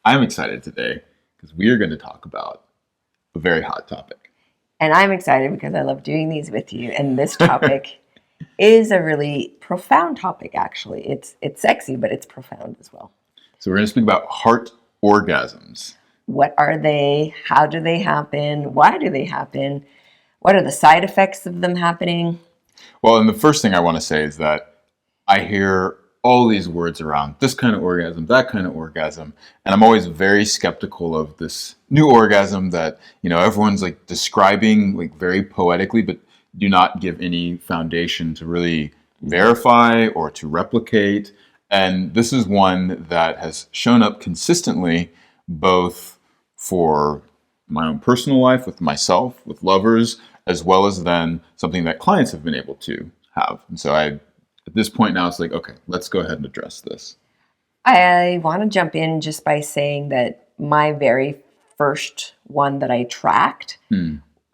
I'm excited today because we are going to talk about a very hot topic. And I'm excited because I love doing these with you. And this topic is a really profound topic, actually. It's sexy, but it's profound as well. So we're going to speak about heart orgasms. What are they? How do they happen? Why do they happen? What are the side effects of them happening? Well, and the first thing I want to say is that I hear all these words around this kind of orgasm, that kind of orgasm, and I'm always very skeptical of this new orgasm that, everyone's like describing like very poetically, but do not give any foundation to really verify or to replicate. And this is one that has shown up consistently, both for my own personal life with myself, with lovers, as well as then something that clients have been able to have. And so at this point now, it's like, okay, let's go ahead and address this. I want to jump in just by saying that my very first one that I tracked,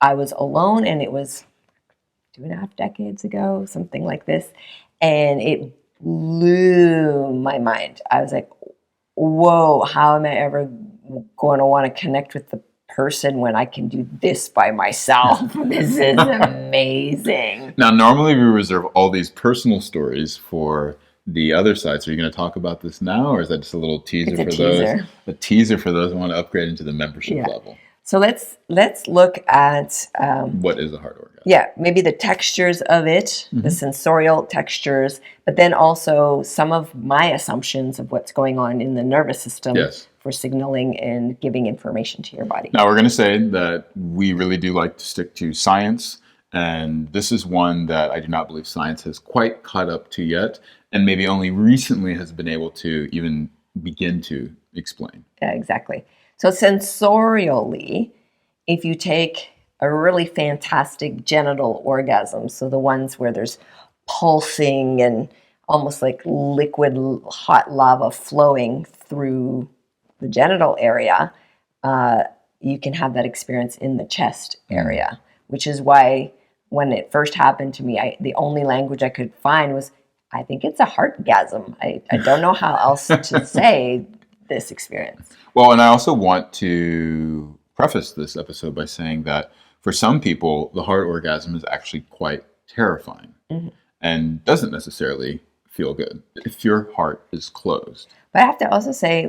I was alone, and it was 2.5 decades ago, something like this. And it blew my mind. I was like, whoa, how am I ever going to want to connect with the person when I can do this by myself? This is amazing. Now, normally we reserve all these personal stories for the other side. So are you going to talk about this now, or is that just a little teaser for those? A teaser for those who want to upgrade into the membership level. So let's look at what is a heart orgasm? Yeah, maybe the textures of it, the sensorial textures, but then also some of my assumptions of what's going on in the nervous system for signaling and giving information to your body. Now, we're going to say that we really do like to stick to science, and this is one that I do not believe science has quite caught up to yet, and maybe only recently has been able to even begin to explain. Yeah, exactly. So sensorially, if you take a really fantastic genital orgasm, so the ones where there's pulsing and almost like liquid hot lava flowing through the genital area, you can have that experience in the chest area, which is why when it first happened to me, the only language I could find was, I think it's a heartgasm. I don't know how else to say this experience. Well, and I also want to preface this episode by saying that for some people, the heart orgasm is actually quite terrifying and doesn't necessarily feel good if your heart is closed. But I have to also say,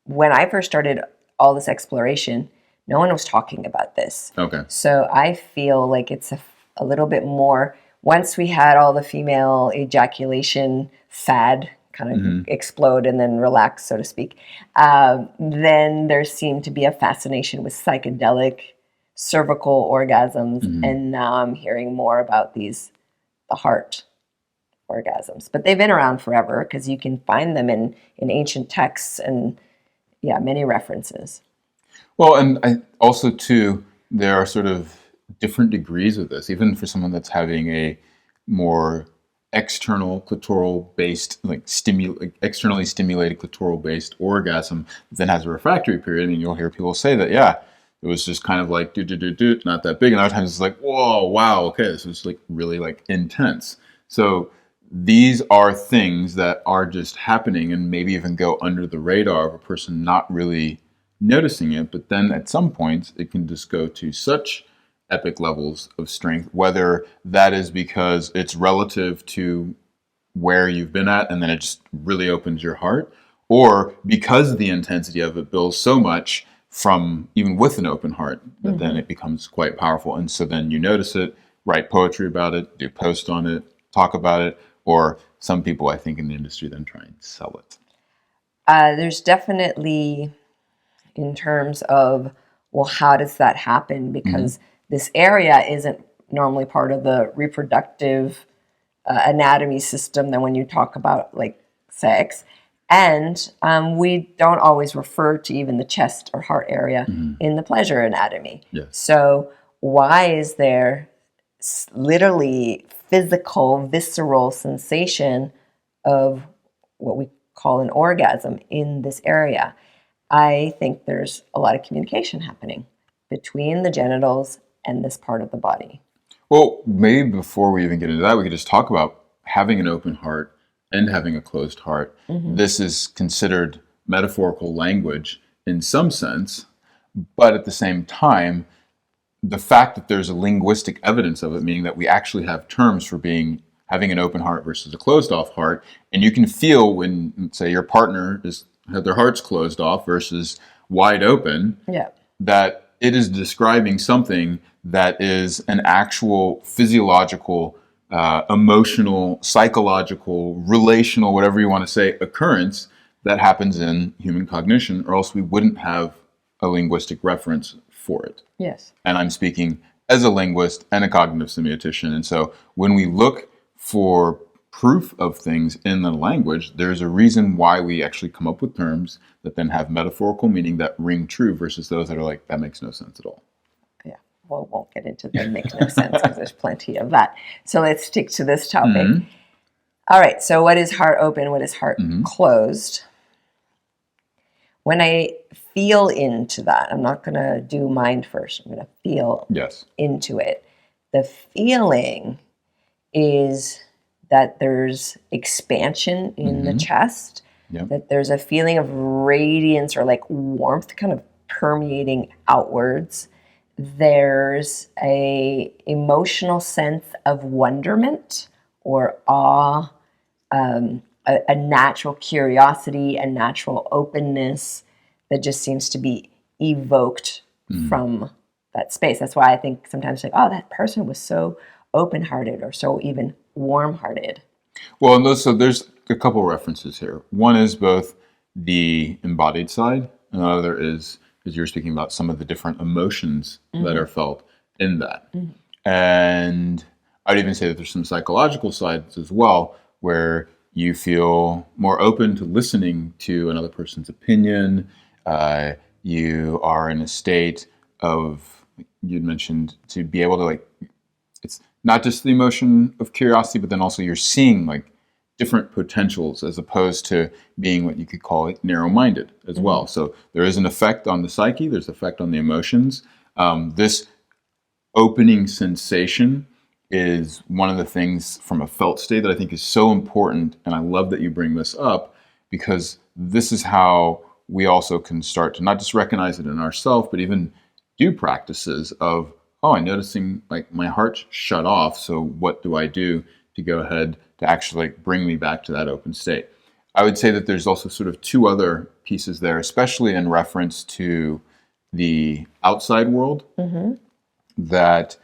when I first started all this exploration, no one was talking about this. Okay. So I feel like it's a little bit more, once we had all the female ejaculation fad kind of explode and then relax, so to speak, then there seemed to be a fascination with psychedelic cervical orgasms, and now I'm hearing more about the heart orgasms. But they've been around forever because you can find them in ancient texts and, many references. Well, and I also, too, there are sort of different degrees of this, even for someone that's having a more external clitoral based, externally stimulated clitoral based orgasm, then has a refractory period. I mean, you'll hear people say that, it was just kind of like do, not that big. And other times it's like, whoa, wow, okay, this was like really like intense. So these are things that are just happening and maybe even go under the radar of a person not really noticing it. But then at some points it can just go to such epic levels of strength, whether that is because it's relative to where you've been at and then it just really opens your heart, or because the intensity of it builds so much from even with an open heart that then it becomes quite powerful. And so then you notice it, write poetry about it, do post on it, talk about it, or some people I think in the industry then try and sell it. There's definitely, in terms of, well, how does that happen? Because this area isn't normally part of the reproductive anatomy system that when you talk about like sex. And we don't always refer to even the chest or heart area in the pleasure anatomy. Yes. So why is there literally physical, visceral sensation of what we call an orgasm in this area? I think there's a lot of communication happening between the genitals and this part of the body. Well, maybe before we even get into that, we could just talk about having an open heart and having a closed heart. This is considered metaphorical language in some sense, but at the same time, the fact that there's a linguistic evidence of it, meaning that we actually have terms for having an open heart versus a closed off heart, and you can feel when, say, your partner had their hearts closed off versus wide open, Yeah. that it is describing something that is an actual physiological, emotional, psychological, relational, whatever you want to say, occurrence that happens in human cognition, or else we wouldn't have a linguistic reference for it. Yes. And I'm speaking as a linguist and a cognitive semiotician. And so when we look for proof of things in the language, there's a reason why we actually come up with terms that then have metaphorical meaning that ring true versus those that are like, that makes no sense at all. Yeah. Well, won't get into the makes no sense because there's plenty of that. So let's stick to this topic. Mm-hmm. All right. So what is heart open? What is heart closed? When I feel into that, I'm not going to do mind first. I'm going to feel into it. The feeling is that there's expansion in the chest, that there's a feeling of radiance or like warmth kind of permeating outwards. There's a emotional sense of wonderment or awe, a natural curiosity, a natural openness that just seems to be evoked from that space. That's why I think sometimes like, oh, that person was so open-hearted or so even warm-hearted. Well, and so there's a couple references here. One is both the embodied side, and the other is, as you're speaking about, some of the different emotions that are felt in that. And I would even say that there's some psychological sides as well, where you feel more open to listening to another person's opinion. You are in a state of, you'd mentioned, to be able to like, it's not just the emotion of curiosity, but then also you're seeing like different potentials as opposed to being what you could call like narrow-minded as well. So there is an effect on the psyche, there's an effect on the emotions. This opening sensation is one of the things from a felt state that I think is so important. And I love that you bring this up because this is how we also can start to not just recognize it in ourselves, but even do practices of, oh, I'm noticing like my heart shut off. So what do I do to go ahead to actually like bring me back to that open state? I would say that there's also sort of two other pieces there, especially in reference to the outside world that,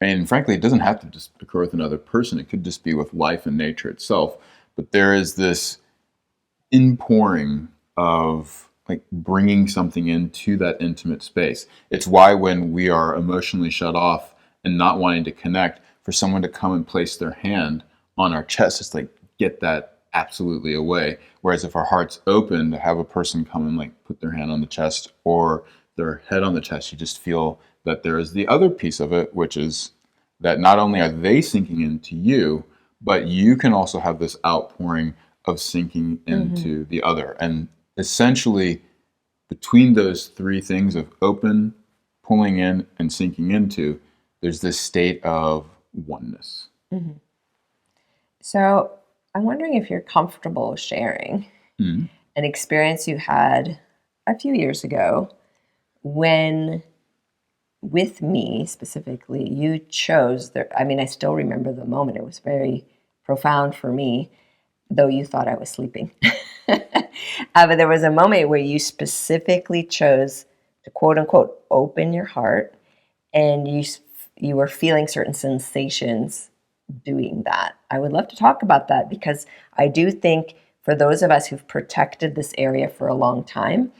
and frankly, it doesn't have to just occur with another person. It could just be with life and nature itself. But there is this inpouring of like bringing something into that intimate space. It's why when we are emotionally shut off and not wanting to connect, for someone to come and place their hand on our chest, it's like, get that absolutely away. Whereas if our heart's open, to have a person come and like put their hand on the chest or their head on the chest, you just feel that there is the other piece of it, which is that not only are they sinking into you, but you can also have this outpouring of sinking into the other. And essentially, between those three things of open, pulling in, and sinking into, there's this state of oneness. So I'm wondering if you're comfortable sharing an experience you had a few years ago when, with me specifically, you chose, I still remember the moment. It was very profound for me, though you thought I was sleeping. But there was a moment where you specifically chose to, quote unquote, open your heart, and you were feeling certain sensations doing that. I would love to talk about that because I do think for those of us who've protected this area for a long time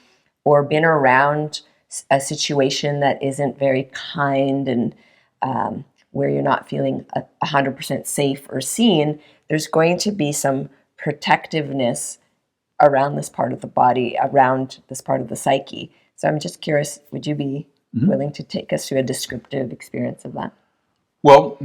or been around a situation that isn't very kind and where you're not feeling 100% safe or seen, there's going to be some protectiveness around this part of the body, around this part of the psyche. So I'm just curious, would you be willing to take us to a descriptive experience of that? Well,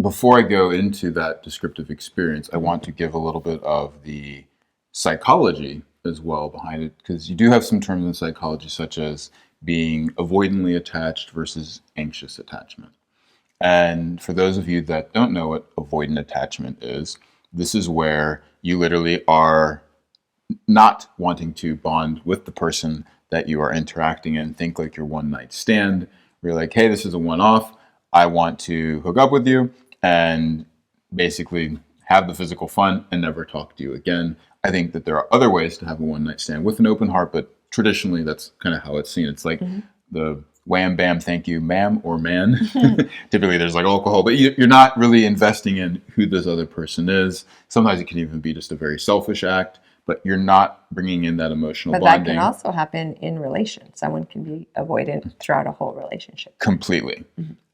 before I go into that descriptive experience, I want to give a little bit of the psychology as well behind it, because you do have some terms in psychology such as being avoidantly attached versus anxious attachment. And for those of you that don't know what avoidant attachment is, this is where you literally are not wanting to bond with the person that you are interacting in. Think like your one night stand. Where you're like, hey, this is a one off. I want to hook up with you and basically have the physical fun and never talk to you again. I think that there are other ways to have a one night stand with an open heart, but traditionally that's kind of how it's seen. It's like the wham, bam, thank you, ma'am or man. Typically there's like alcohol, but you're not really investing in who this other person is. Sometimes it can even be just a very selfish act, but you're not bringing in that emotional But bonding. that can also happen in relations. Someone can be avoidant throughout a whole relationship. Completely.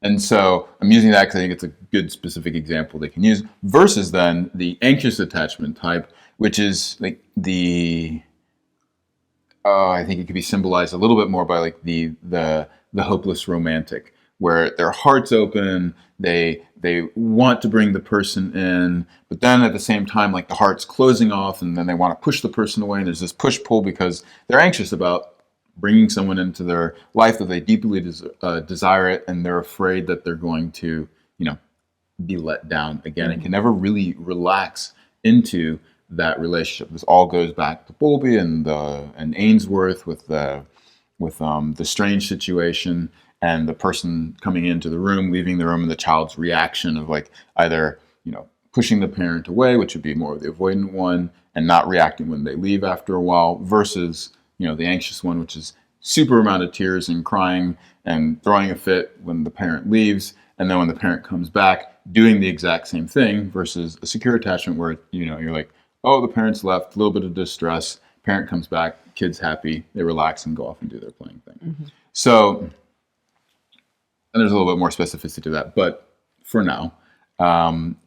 And so I'm using that because I think it's a good specific example they can use, versus then the anxious attachment type, which is like I think it could be symbolized a little bit more by like the hopeless romantic, where their heart's open, they want to bring the person in, but then at the same time, like the heart's closing off, and then they want to push the person away, and there's this push pull because they're anxious about bringing someone into their life that they deeply desire it, and they're afraid that they're going to, be let down again, and can never really relax into that relationship. This all goes back to Bowlby and Ainsworth with the strange situation and the person coming into the room, leaving the room, and the child's reaction of like either pushing the parent away, which would be more of the avoidant one, and not reacting when they leave after a while, versus the anxious one, which is super amount of tears and crying and throwing a fit when the parent leaves, and then when the parent comes back, doing the exact same thing, versus a secure attachment where you're like, oh, the parents left, a little bit of distress, parent comes back, kid's happy, they relax and go off and do their playing thing. So, and there's a little bit more specificity to that, but for now,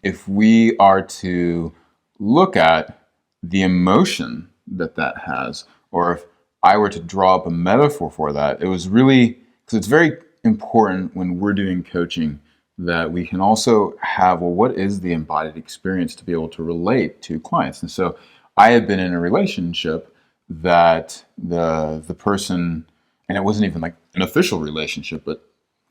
if we are to look at the emotion that has, or if I were to draw up a metaphor for that, it was really, because it's very important when we're doing coaching that we can also have, well, what is the embodied experience to be able to relate to clients? And so I had been in a relationship that the person, and it wasn't even like an official relationship, but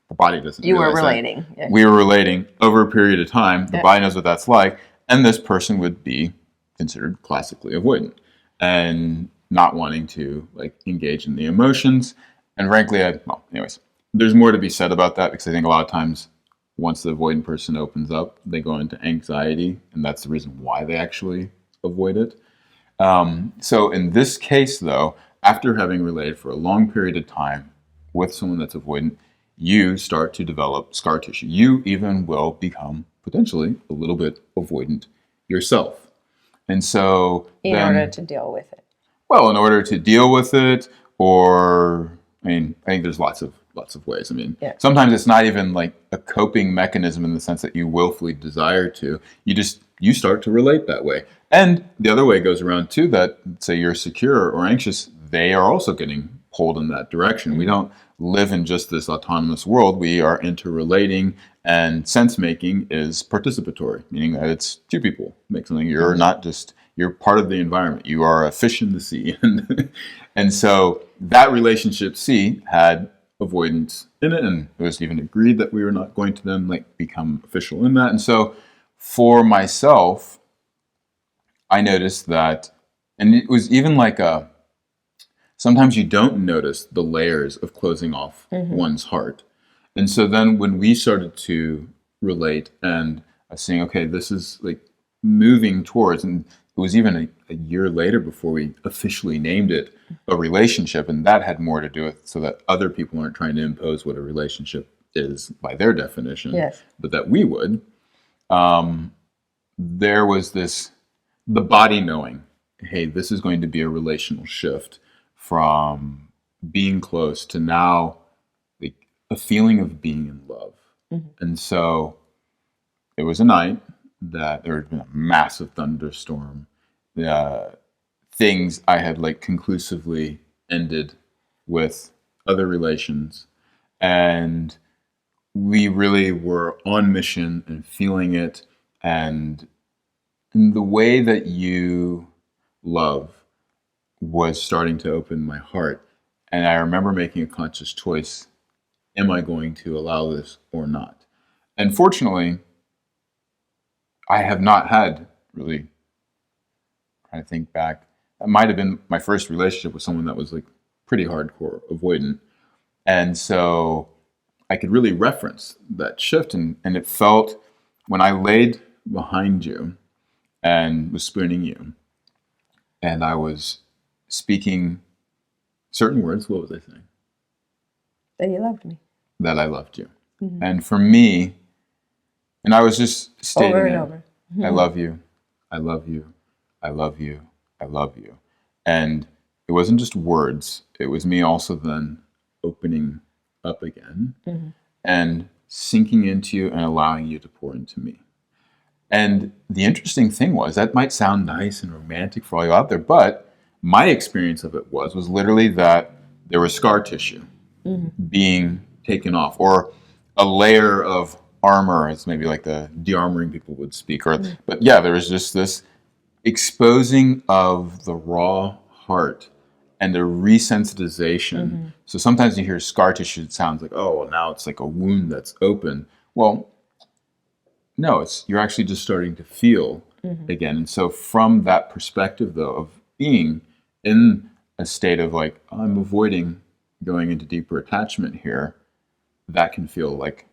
the body doesn't. You were relating. Yeah. We were relating over a period of time. The body knows what that's like. And this person would be considered classically avoidant and not wanting to like engage in the emotions. And frankly, anyways, there's more to be said about that, because I think a lot of times once the avoidant person opens up, they go into anxiety, and that's the reason why they actually avoid it. So in this case, though, after having related for a long period of time with someone that's avoidant, you start to develop scar tissue. You even will become potentially a little bit avoidant yourself. And so in order to deal with it. Well, in order to deal with it, or I think there's lots of ways. Sometimes it's not even like a coping mechanism in the sense that you willfully desire to. You start to relate that way. And the other way goes around too, that say you're secure or anxious, they are also getting pulled in that direction. We don't live in just this autonomous world. We are interrelating, and sense making is participatory, meaning that it's two people make something. You're not just, you're part of the environment. You are a fish in the sea. And so that relationship C had avoidance in it, and it was even agreed that we were not going to then like become official in that. And so for myself, I noticed that, and it was even like sometimes you don't notice the layers of closing off one's heart. And so then when we started to relate and saying, okay, this is like moving towards, and it was even a year later before we officially named it a relationship, and that had more to do with so that other people aren't trying to impose what a relationship is by their definition, but that we would. There was the body knowing, hey, this is going to be a relational shift from being close to now like a feeling of being in love. And so it was a night that there had been a massive thunderstorm. Things I had like conclusively ended with other relations, and we really were on mission and feeling it, and the way that you love was starting to open my heart. And I remember making a conscious choice. Am I going to allow this or not? And fortunately, I have not had really, trying to think back, It might have been my first relationship with someone that was like pretty hardcore avoidant. And so I could really reference that shift. And it felt when I laid behind you and was spooning you, and I was speaking certain words. What was I saying? That you loved me. That I loved you. Mm-hmm. And for me, and I was just stating over and over. Mm-hmm. I love you. I love you. I love you. I love you. And it wasn't just words. It was me also then opening up again mm-hmm. and sinking into you and allowing you to pour into me. And the interesting thing was, that might sound nice and romantic for all you out there, but my experience of it was literally that there was scar tissue mm-hmm. being taken off, or a layer of armor, as maybe like the de-armoring people would speak. Or, mm-hmm. But yeah, there was just this exposing of the raw heart and the resensitization. Mm-hmm. So sometimes you hear scar tissue, it sounds like, oh, well, now it's like a wound that's open. Well, no, you're actually just starting to feel mm-hmm. again. And so from that perspective, though, of being in a state of like, I'm avoiding going into deeper attachment here, that can feel like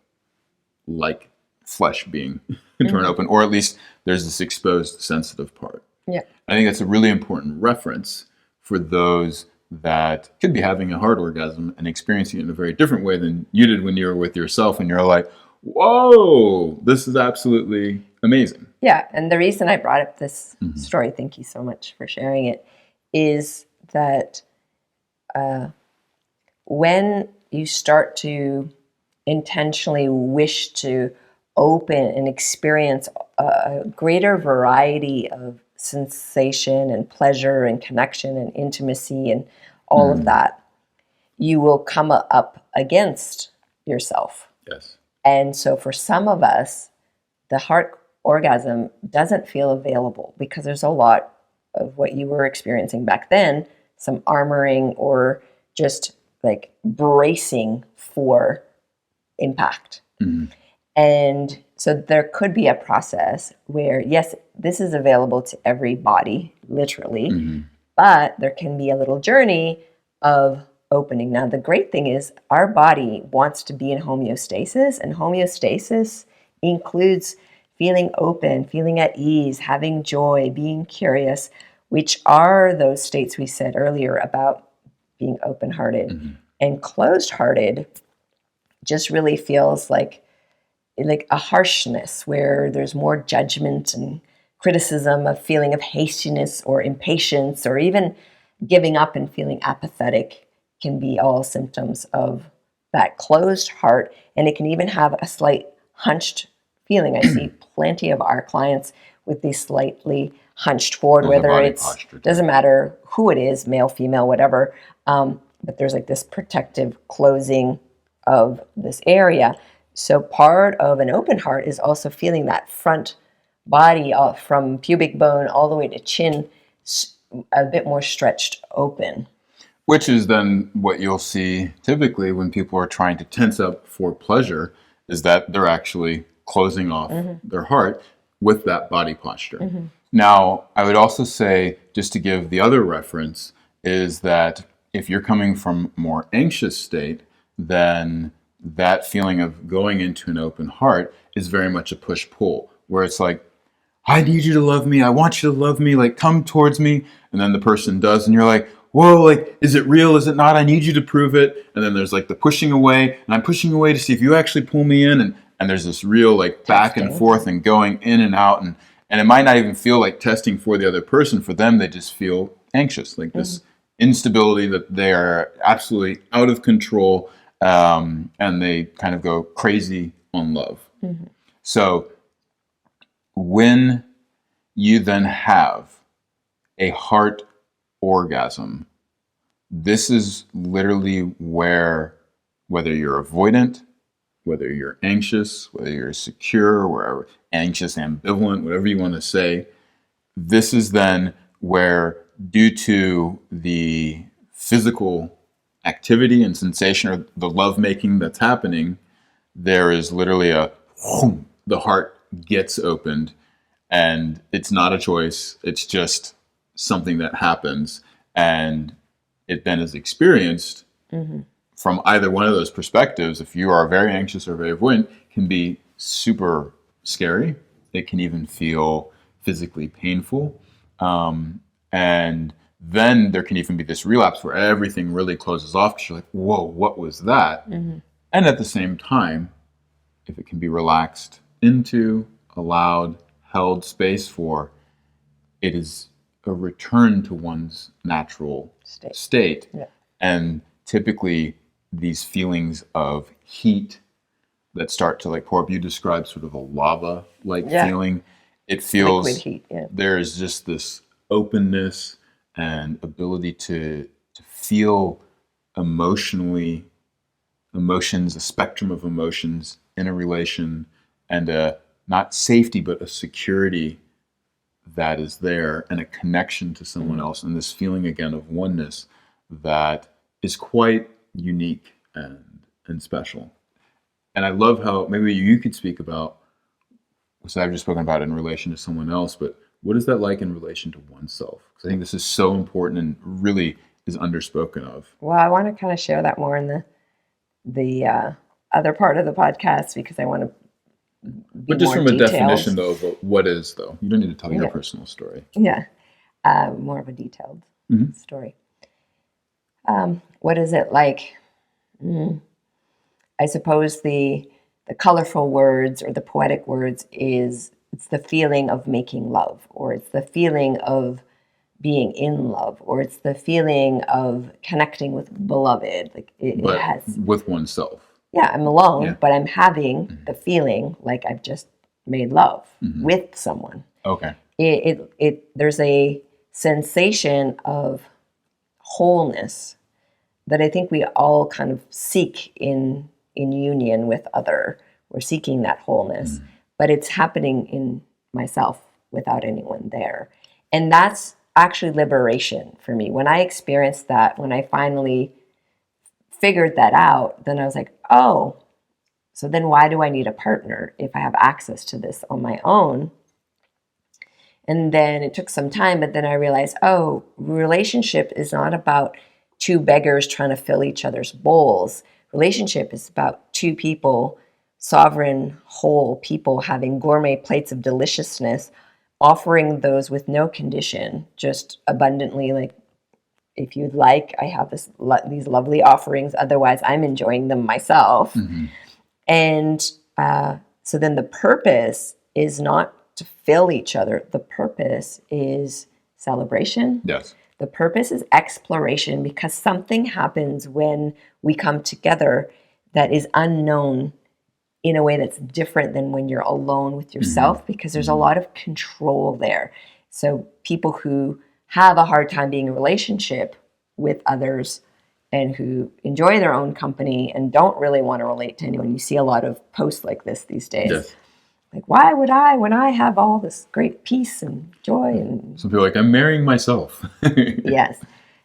flesh being torn mm-hmm. open, or at least there's this exposed sensitive part. Yeah, I think that's a really important reference for those that could be having a heart orgasm and experiencing it in a very different way than you did when you were with yourself, and you're like, whoa, this is absolutely amazing. Yeah, and the reason I brought up this mm-hmm. story, thank you so much for sharing it, is that when you start to intentionally wish to open and experience a greater variety of sensation and pleasure and connection and intimacy and all of that, you will come up against yourself. Yes. And so for some of us, the heart orgasm doesn't feel available because there's a lot of what you were experiencing back then, some armoring or just like bracing for impact. Mm-hmm. And so there could be a process where, yes, this is available to every body, literally, mm-hmm. but there can be a little journey of opening. Now, the great thing is our body wants to be in homeostasis, and homeostasis includes feeling open, feeling at ease, having joy, being curious, which are those states we said earlier about being open-hearted. Mm-hmm. And closed-hearted just really feels like a harshness where there's more judgment and criticism, a feeling of hastiness or impatience, or even giving up and feeling apathetic can be all symptoms of that closed heart. And it can even have a slight hunched feeling. I see plenty of our clients with these slightly hunched forward, whether it's, doesn't matter who it is, male, female, whatever, but there's like this protective closing of this area. So part of an open heart is also feeling that front body from pubic bone all the way to chin a bit more stretched open. Which is then what you'll see typically when people are trying to tense up for pleasure, is that they're actually closing off mm-hmm. their heart with that body posture. Mm-hmm. Now, I would also say, just to give the other reference, is that if you're coming from a more anxious state, then that feeling of going into an open heart is very much a push-pull, where it's like, I need you to love me. I want you to love me. Like, come towards me. And then the person does, and you're like, whoa, like, is it real? Is it not? I need you to prove it. And then there's like the pushing away, and I'm pushing away to see if you actually pull me in. And there's this real like back and forth and going in and out. And it might not even feel like testing for the other person. For them, they just feel anxious, like this instability that they are absolutely out of control. And they kind of go crazy on love. Mm-hmm. So when you then have a heart orgasm, this is literally where, whether you're avoidant, whether you're anxious, whether you're secure, wherever, anxious, ambivalent, whatever you want to say, this is then where, due to the physical activity and sensation or the lovemaking that's happening, there is literally the heart gets opened, and it's not a choice. It's just something that happens, and it then is experienced from either one of those perspectives. If you are very anxious or very avoidant, can be super scary. It can even feel physically painful. And then there can even be this relapse where everything really closes off because you're like, whoa, what was that? And at the same time, if it can be relaxed into, allowed, held space for, it is a return to one's natural state. Yeah. And typically these feelings of heat that start to like pour up, you describe sort of a lava-like feeling. It feels liquid heat. Yeah. There's just this openness and ability to feel emotions, a spectrum of emotions in a relation, and a not safety, but a security that is there, and a connection to someone else, and this feeling again of oneness that is quite unique and special. And I love how maybe you could speak about, so I've just spoken about it in relation to someone else, but what is that like in relation to oneself? Because I think this is so important and really is underspoken of. Well, I want to kind of share that more in the other part of the podcast, because I want to But just from a definition, though, of what is, though? You don't need to tell your personal story. Yeah. More of a detailed story. What is it like? I suppose the colorful words or the poetic words it's the feeling of making love, or it's the feeling of being in love, or it's the feeling of connecting with beloved. Like it has with oneself. Yeah, I'm alone, but I'm having the feeling like I've just made love with someone. Okay. There's a sensation of wholeness that I think we all kind of seek in union with other. We're seeking that wholeness, but it's happening in myself without anyone there. And that's actually liberation for me. When I experienced that, when I finally figured that out, then I was like, oh, so then why do I need a partner if I have access to this on my own? And then it took some time, but then I realized, oh, relationship is not about two beggars trying to fill each other's bowls. Relationship is about two people, sovereign, whole people, having gourmet plates of deliciousness, offering those with no condition, just abundantly, like, if you'd like, I have these lovely offerings. Otherwise, I'm enjoying them myself. And so then the purpose is not to fill each other. The purpose is celebration. Yes. The purpose is exploration, because something happens when we come together that is unknown in a way that's different than when you're alone with yourself, because there's a lot of control there. So people who have a hard time being in a relationship with others and who enjoy their own company and don't really want to relate to anyone. You see a lot of posts like this these days. Yes. Like, why would I, when I have all this great peace and joy? And some people are like, I'm marrying myself. Yes.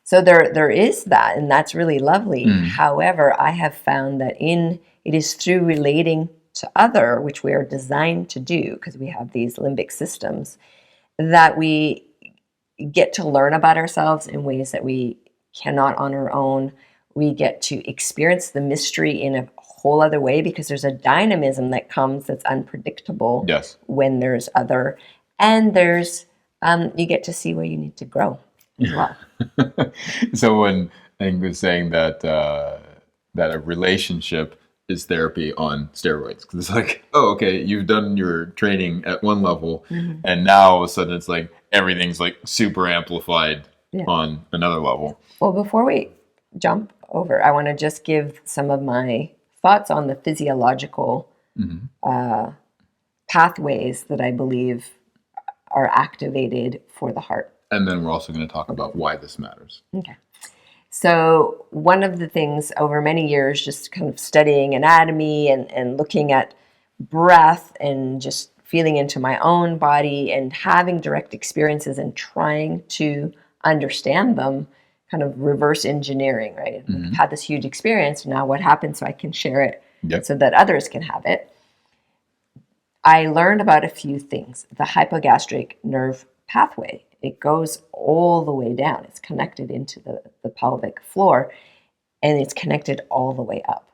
So there is that, and that's really lovely. However, I have found that it is through relating to other, which we are designed to do because we have these limbic systems, that we get to learn about ourselves in ways that we cannot on our own. We get to experience the mystery in a whole other way, because there's a dynamism that comes that's unpredictable when there's other. And there's, you get to see where you need to grow as well. Someone, I think, was saying that that a relationship is therapy on steroids, because it's like, oh, okay, you've done your training at one level, and now all of a sudden it's like everything's like super amplified on another level. Well, before we jump over, I want to just give some of my thoughts on the physiological pathways that I believe are activated for the heart. And then we're also going to talk about why this matters. Okay. So one of the things over many years, just kind of studying anatomy and looking at breath and just feeling into my own body and having direct experiences and trying to understand them, kind of reverse engineering, right? I've had this huge experience. Now what happens so I can share it so that others can have it? I learned about a few things. The hypogastric nerve pathway. it goes all the way down. It's connected into the pelvic floor, and it's connected all the way up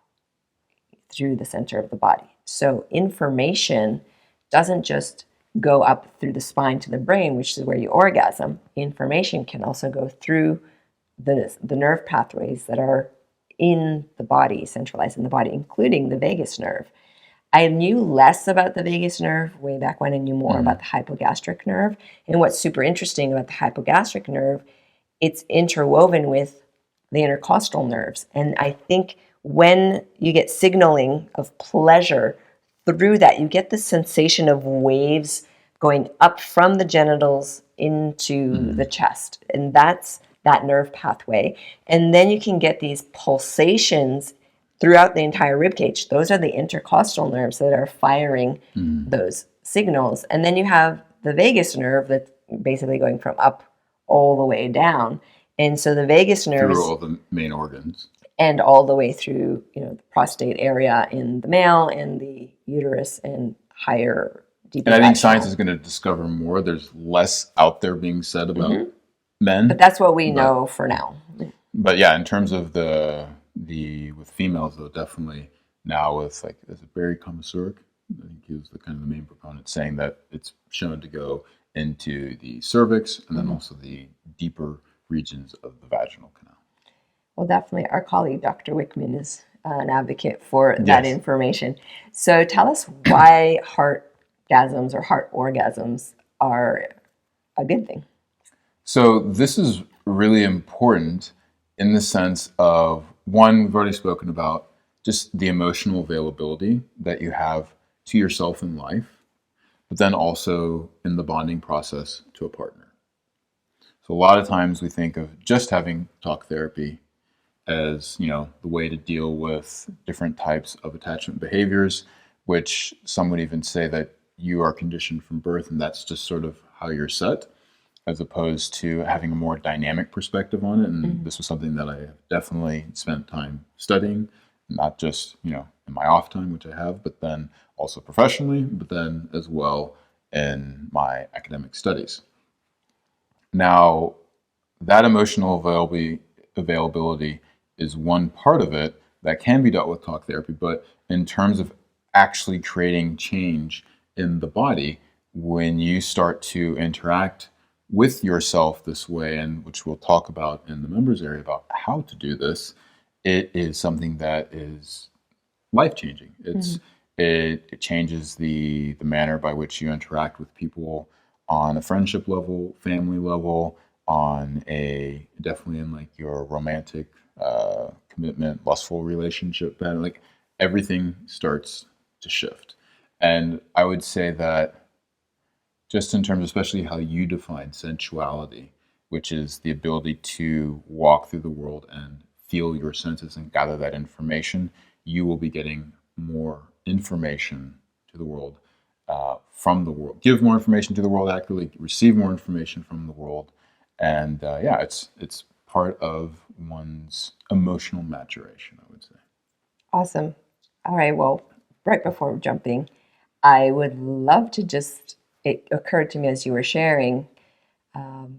through the center of the body. So information doesn't just go up through the spine to the brain, which is where you orgasm. Information can also go through the nerve pathways that are in the body, centralized in the body, including the vagus nerve. I knew less about the vagus nerve way back when. I knew more about the hypogastric nerve. And what's super interesting about the hypogastric nerve, it's interwoven with the intercostal nerves. And I think when you get signaling of pleasure through that, you get the sensation of waves going up from the genitals into the chest. And that's that nerve pathway. And then you can get these pulsations throughout the entire rib cage. Those are the intercostal nerves that are firing those signals. And then you have the vagus nerve that's basically going from up all the way down. And so the vagus nerve through all the main organs, and all the way through, the prostate area in the male and the uterus and higher, deeper. And I think science is going to discover more. There's less out there being said about men, but that's what we know for now. But yeah, in terms of the with females though, definitely now with there's a Barry Komisaruk, I think he was the kind of the main proponent, saying that it's shown to go into the cervix and then also the deeper regions of the vaginal canal. Well, definitely our colleague Dr. Wickman is an advocate for that information. So tell us why heartgasms or heart orgasms are a good thing. So this is really important in the sense of, one, we've already spoken about just the emotional availability that you have to yourself in life, but then also in the bonding process to a partner. So a lot of times we think of just having talk therapy as, the way to deal with different types of attachment behaviors, which some would even say that you are conditioned from birth and that's just sort of how you're set, as opposed to having a more dynamic perspective on it. And this was something that I have definitely spent time studying, not just, in my off time, which I have, but then also professionally, but then as well in my academic studies. Now, that emotional availability is one part of it that can be dealt with talk therapy, but in terms of actually creating change in the body, when you start to interact with yourself this way, and which we'll talk about in the members area about how to do this, it is something that is life-changing. It changes the manner by which you interact with people on a friendship level, family level, on a definitely in your romantic commitment, lustful relationship pattern. Everything starts to shift. And I would say that just in terms, especially how you define sensuality, which is the ability to walk through the world and feel your senses and gather that information, you will be getting more information to the world from the world. Give more information to the world accurately, receive more information from the world. And it's part of one's emotional maturation, I would say. Awesome. All right. Well, right before jumping, I would love to it occurred to me as you were sharing,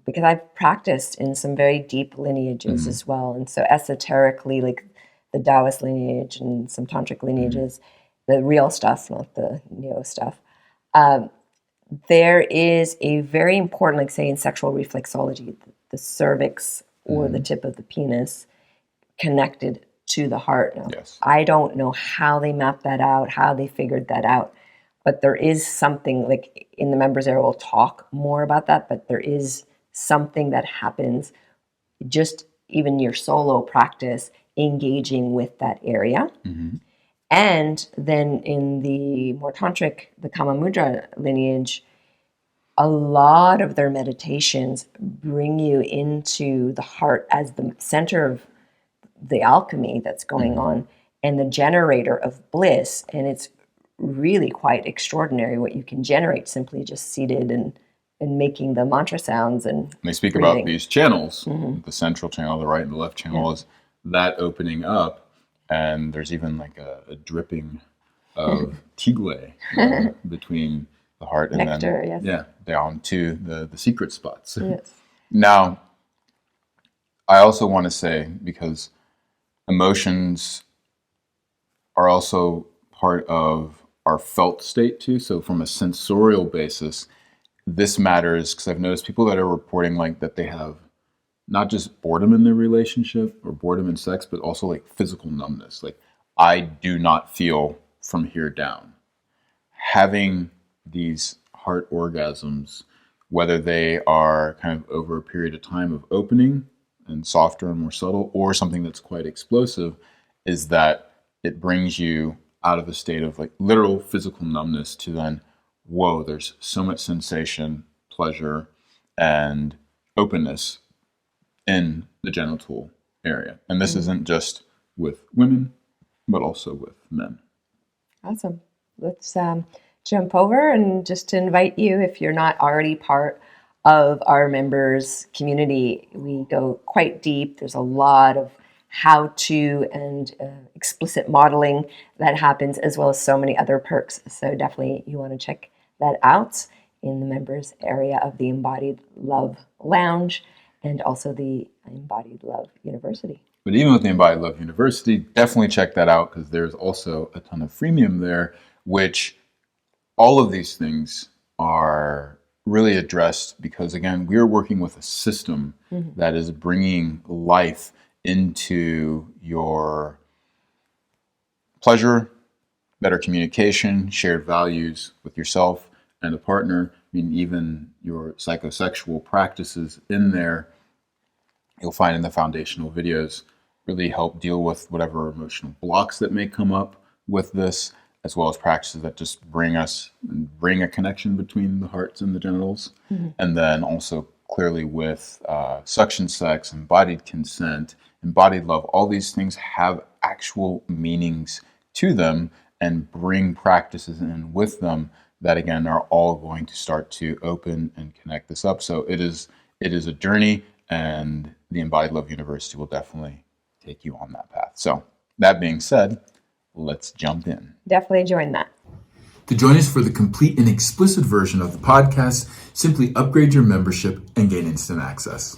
because I've practiced in some very deep lineages as well. And so esoterically, like the Taoist lineage and some tantric lineages, the real stuff, not the neo stuff, there is a very important, like say in sexual reflexology, the cervix or the tip of the penis connected to the heart. Now, I don't know how they mapped that out, how they figured that out, but there is something, like in the members area, we'll talk more about that, but there is something that happens just even your solo practice engaging with that area. And then in the more tantric, the Kama Mudra lineage, a lot of their meditations bring you into the heart as the center of the alchemy that's going on and the generator of bliss. And it's really quite extraordinary what you can generate simply just seated and making the mantra sounds. And they speak about these channels, the central channel, the right and the left channel, is that opening up. And there's even like a dripping of tigre between heart, and Nectar, then yes. down to the secret spots. Yes. Now, I also want to say, because emotions are also part of our felt state too. So from a sensorial basis, this matters because I've noticed people that are reporting like that they have not just boredom in their relationship or boredom in sex, but also like physical numbness. Like, I do not feel from here down. Having these heart orgasms, whether they are kind of over a period of time of opening and softer and more subtle, or something that's quite explosive, is that it brings you out of a state of like literal physical numbness to then, whoa, there's so much sensation, pleasure, and openness in the genital area. And this isn't just with women, but also with men. Awesome. Let's jump over and just to invite you, if you're not already part of our members community, we go quite deep. There's a lot of how to and explicit modeling that happens, as well as so many other perks. So definitely you want to check that out in the members area of the Embodied Love Lounge and also the Embodied Love University. But even with the Embodied Love University, definitely check that out, because there's also a ton of freemium there, which all of these things are really addressed because, again, we're working with a system that is bringing life into your pleasure, better communication, shared values with yourself and a partner. I mean, even your psychosexual practices in there, you'll find in the foundational videos, really help deal with whatever emotional blocks that may come up with this, as well as practices that just bring a connection between the hearts and the genitals. And then also clearly with suction sex, embodied consent, embodied love, all these things have actual meanings to them and bring practices in with them that, again, are all going to start to open and connect this up. So it is a journey, and the Embodied Love University will definitely take you on that path. So that being said, let's jump in. Definitely join that. To join us for the complete and explicit version of the podcast, simply upgrade your membership and gain instant access.